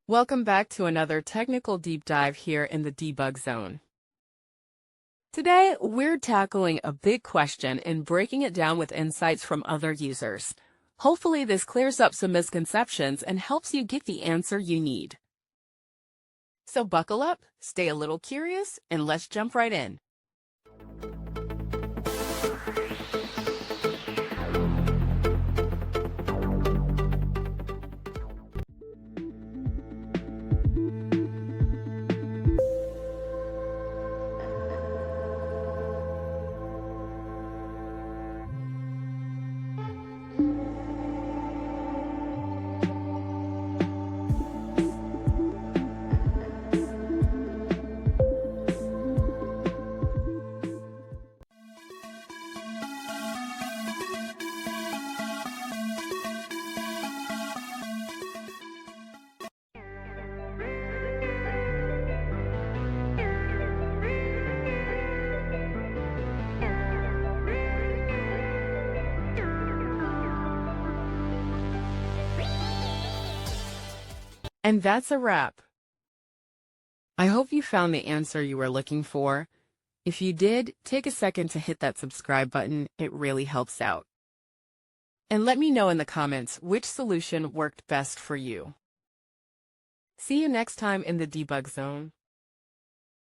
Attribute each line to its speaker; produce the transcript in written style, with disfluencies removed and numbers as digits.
Speaker 1: Welcome back to another technical deep dive here in the debug zone. Today, we're tackling a big question and breaking it down with insights from other users. Hopefully, this clears up some misconceptions and helps you get the answer you need. So buckle up, stay a little curious, and let's jump right in. And that's a wrap. I hope you found the answer you were looking for. If you did, take a second to hit that subscribe button. It really helps out. And let me know in the comments which solution worked best for you. See you next time in the debug zone.